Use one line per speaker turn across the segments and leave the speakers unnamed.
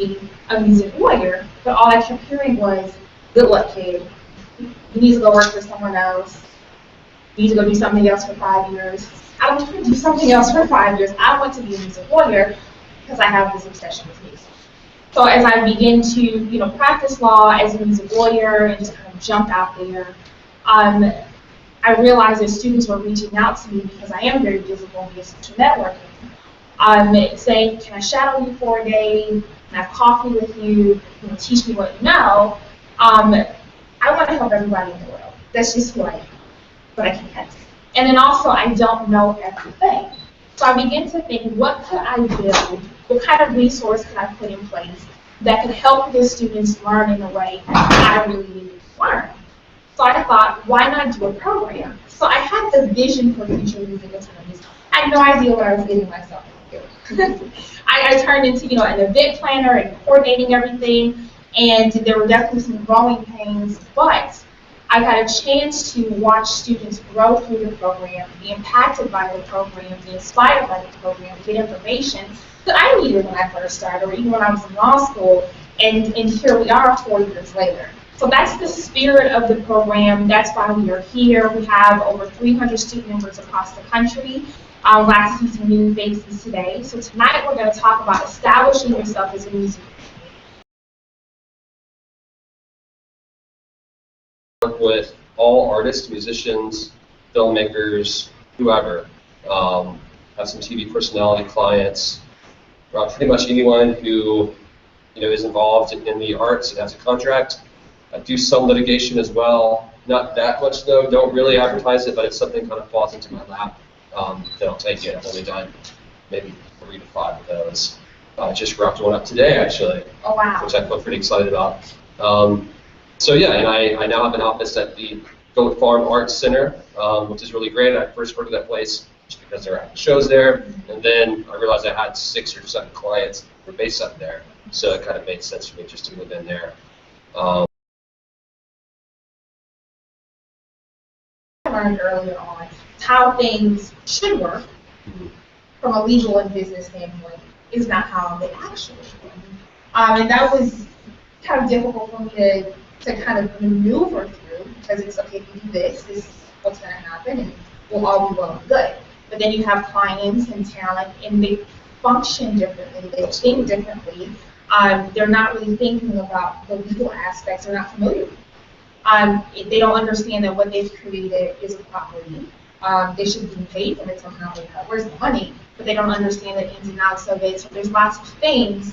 be a music lawyer, but all I kept hearing was, good luck, kid. You need to go work for someone else. You need to go do something else for 5 years. I don't want to do something else for 5 years. I want to be a music lawyer because I have this obsession with music. So as I began to, practice law as a music lawyer and just kind of jump out there, I realized that students were reaching out to me because I am very visible via social networking, saying, can I shadow you for a day? Can I have coffee with you? Teach me what you know. I want to help everybody in the world. That's just who I am, but I can't. And then also, I don't know everything. So I began to think, what could I build? What kind of resource could I put in place that could help the students learn in a way I really needed to learn? So I thought, why not do a program? So I had the vision for future music attorneys. I had no idea what I was getting myself into. I turned into, an event planner and coordinating everything, and there were definitely some growing pains, but I got a chance to watch students grow through the program, be impacted by the program, be inspired by the program, get information that I needed when I first started, or even when I was in law school, and here we are 4 years later. So that's the spirit of the program. That's why we are here. We have over 300 student members across the country. Glad to see some new faces today. So tonight we're going to talk about establishing yourself as a music
work with all artists, musicians, filmmakers, whoever. Have some TV personality clients. Pretty much anyone who is involved in the arts and has a contract. I do some litigation as well. Not that much though. Don't really advertise it, but it's something kind of falls into my lap. Then I'll take it. I've only done maybe 3 to 5 of those. I just wrapped one up today actually.
Oh wow!
Which I feel pretty excited about. So yeah, and I now have an office at the Goat Farm Arts Center, which is really great. I first worked at that place just because there were shows there, and then I realized I had 6 or 7 clients who were based up there, so it kind of made sense for me just to move in there.
I learned earlier on how things should work from a legal and business standpoint is not how they actually work. And that was kind of difficult for me to kind of maneuver through, because it's okay, if you do this is what's going to happen, and we'll all be well and good. But then you have clients and talent, and they function differently, they think differently. They're not really thinking about the legal aspects, they're not familiar with it. They don't understand that what they've created is a property. They should be paid for it somehow. Where's the money? But they don't understand the ins and outs of it. So there's lots of things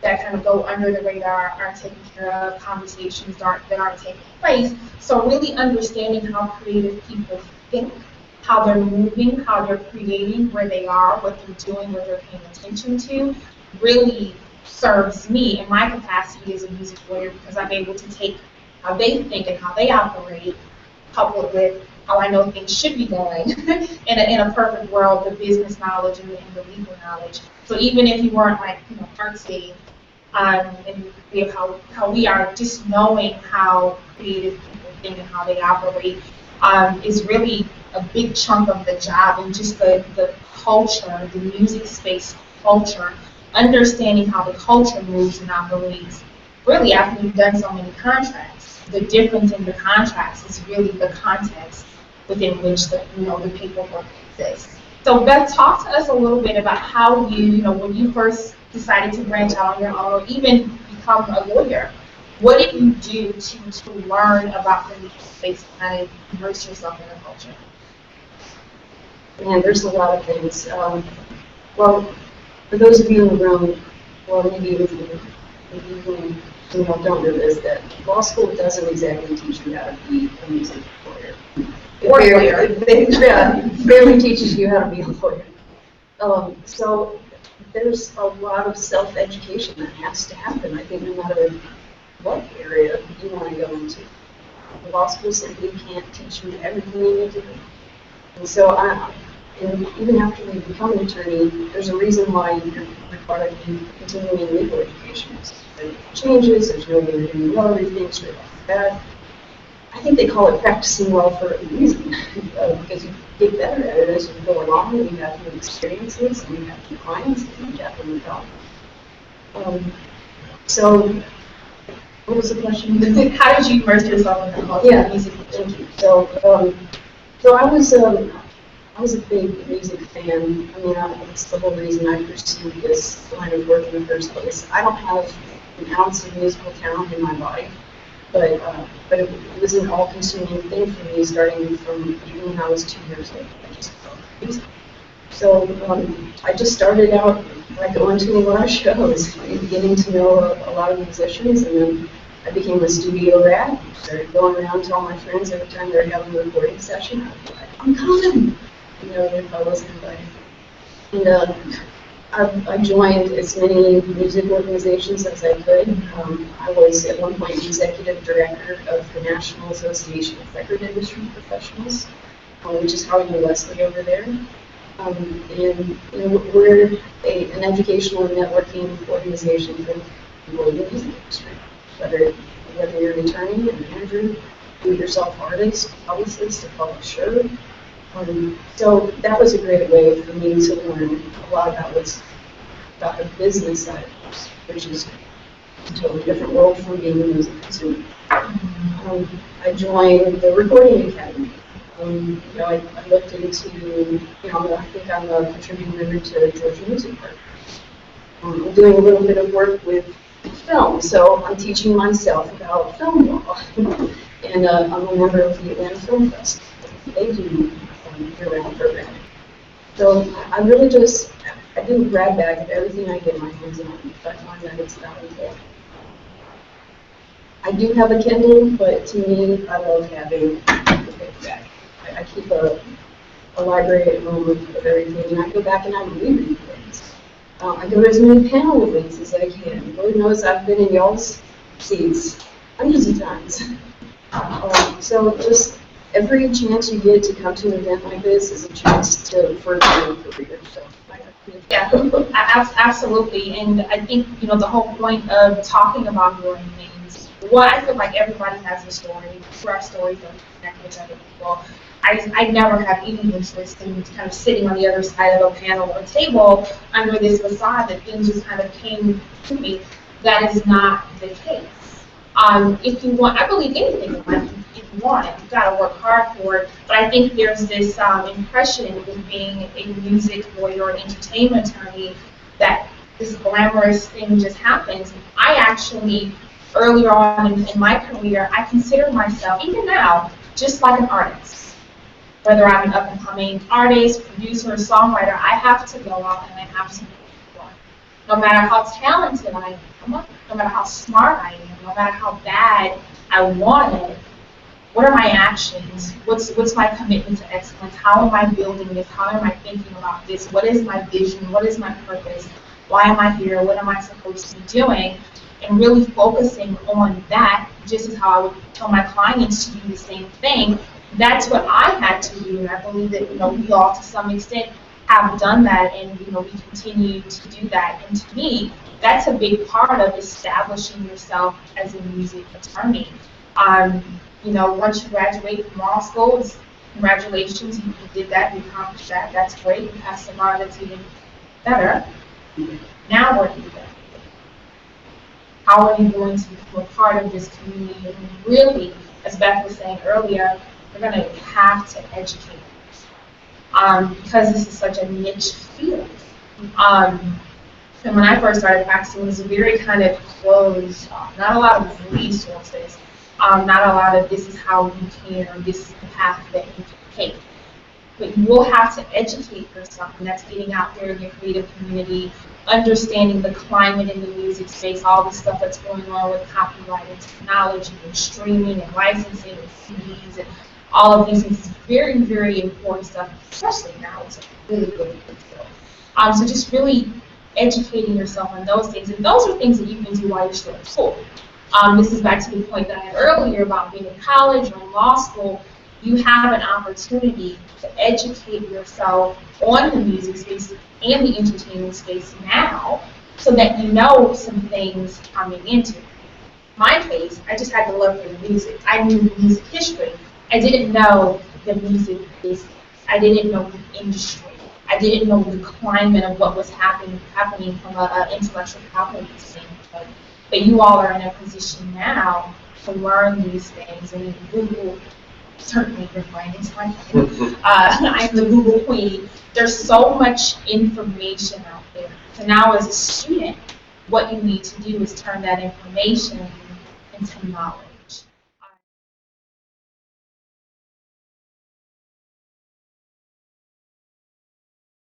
that kind of go under the radar, aren't taken care of, conversations that aren't taking place. So really understanding how creative people think, how they're moving, how they're creating, where they are, what they're doing, what they're paying attention to, really serves me in my capacity as a music lawyer, because I'm able to take how they think and how they operate, coupled with how I know things should be going in a perfect world, the business knowledge and the legal knowledge. So even if you weren't like, artsy, and how we are, just knowing how creative people think and how they operate is really a big chunk of the job, and just the culture, the music space culture, understanding how the culture moves and operates. Really, after you've done so many contracts, the difference in the contracts is really the context within which the paperwork exists. So Beth, talk to us a little bit about how you, when you first decided to branch out on your own, or even become a lawyer, what did you do to learn about the legal space and kind of immerse yourself in the culture?
Man, there's a lot of things. Well, for those of you in the room, well, maybe with you who don't know this, that law school doesn't exactly teach you how to be a music lawyer. It barely teaches you how to be a lawyer. So there's a lot of self-education that has to happen, I think, no matter what area you want to go into. The law school simply can't teach you everything you need to do. And so and even after you become an attorney, there's a reason why you're required to be continuing legal education. There are changes, there's no way to do everything straight off the bat. I think they call it practicing law for a reason, because you get better at it as you go along, and you have new experiences, and you have new clients, and you definitely go. So, what was the question?
How did you immerse yourself in the culture
Yeah,
of music?
thank you. So I was a big music fan. I mean, that's the whole reason I pursued this line of work in the first place. I don't have an ounce of musical talent in my body, but it was an all-consuming thing for me, starting from even when I was 2 years old. I just loved music. So I just started out by going to a lot of shows, getting to know a lot of musicians, and then I became a studio rat. Started going around to all my friends every time they were having a recording session. I'd be like, I'm coming, if I wasn't invited. And I joined as many music organizations as I could. I was at one point executive director of the National Association of Record Industry Professionals, which is Howard and Wesley over there. And we're an educational and networking organization for people in the music industry. Whether you're an attorney, a manager, do-it-yourself artist, publicist, a publisher. So that was a great way for me to learn a lot about the business side, which is a totally different world from being a music consumer. I joined the Recording Academy. I looked into, I think I'm a contributing member to Georgia Music Park. I'm doing a little bit of work with film, so I'm teaching myself about film law. And I'm a member of the Atlanta Film Festival. They do year-round programming. So I really I do a grab bag of everything I get my hands on if I find that it's valuable. I do have a Kindle, but to me, I love having a paperback. I keep a library at home of everything, and I go back and I reread things. I go to as many panel events as I can. Lord knows I've been in y'all's seats hundreds of times. So just every chance you get to come to an event like this is a chance to further your career. So,
yeah, absolutely. And I think, the whole point of talking about your names, I feel like everybody has a story. For our stories don't connect with other people. I never have any interest in kind of sitting on the other side of a panel or table under this facade that things just kind of came to me. That is not the case. If you want, I believe anything in life, if you want it, you've got to work hard for it. But I think there's this impression with being a music lawyer or an entertainment attorney that this glamorous thing just happens. I actually, earlier on in my career, I consider myself, even now, just like an artist. Whether I'm an up-and-coming artist, producer, or songwriter, I have to go out and I have to make it work. No matter how talented I am, no matter how smart I am, no matter how bad I want it, what are my actions? What's my commitment to excellence? How am I building this? How am I thinking about this? What is my vision? What is my purpose? Why am I here? What am I supposed to be doing? And really focusing on that, just as how I would tell my clients to do the same thing. That's what I had to do, and I believe that we all, to some extent, have done that, and we continue to do that. And to me, that's a big part of establishing yourself as a music attorney. Once you graduate from law school, congratulations, you did that, you accomplished that. That's great. You passed the bar, that's even better. Now what do you do? How are you going to become a part of this community? And really, as Beth was saying earlier, you're going to have to educate because this is such a niche field. And when I first started practicing, it was very kind of closed off. Not a lot of resources. Not a lot of this is how you can, or this is the path that you can take. But you will have to educate yourself, and that's getting out there in your creative community, understanding the climate in the music space, all the stuff that's going on with copyright and technology and streaming and licensing and CDs and all of these things. Is very, very important stuff, especially now. It's a really, really big deal. So just really educating yourself on those things, and those are things that you can do while you're still in school. This is back to the point that I had earlier about being in college or in law school. You have an opportunity to educate yourself on the music space and the entertainment space now, so that you know some things coming into it. In my case, I just had to love for the music. I knew the music history. I didn't know the music business. I didn't know the industry. I didn't know the climate of what was happening from an intellectual property standpoint. But you all are in a position now to learn these things, and Google, certainly your finance I'm the Google queen. There's so much information out there. So now as a student, what you need to do is turn that information into knowledge.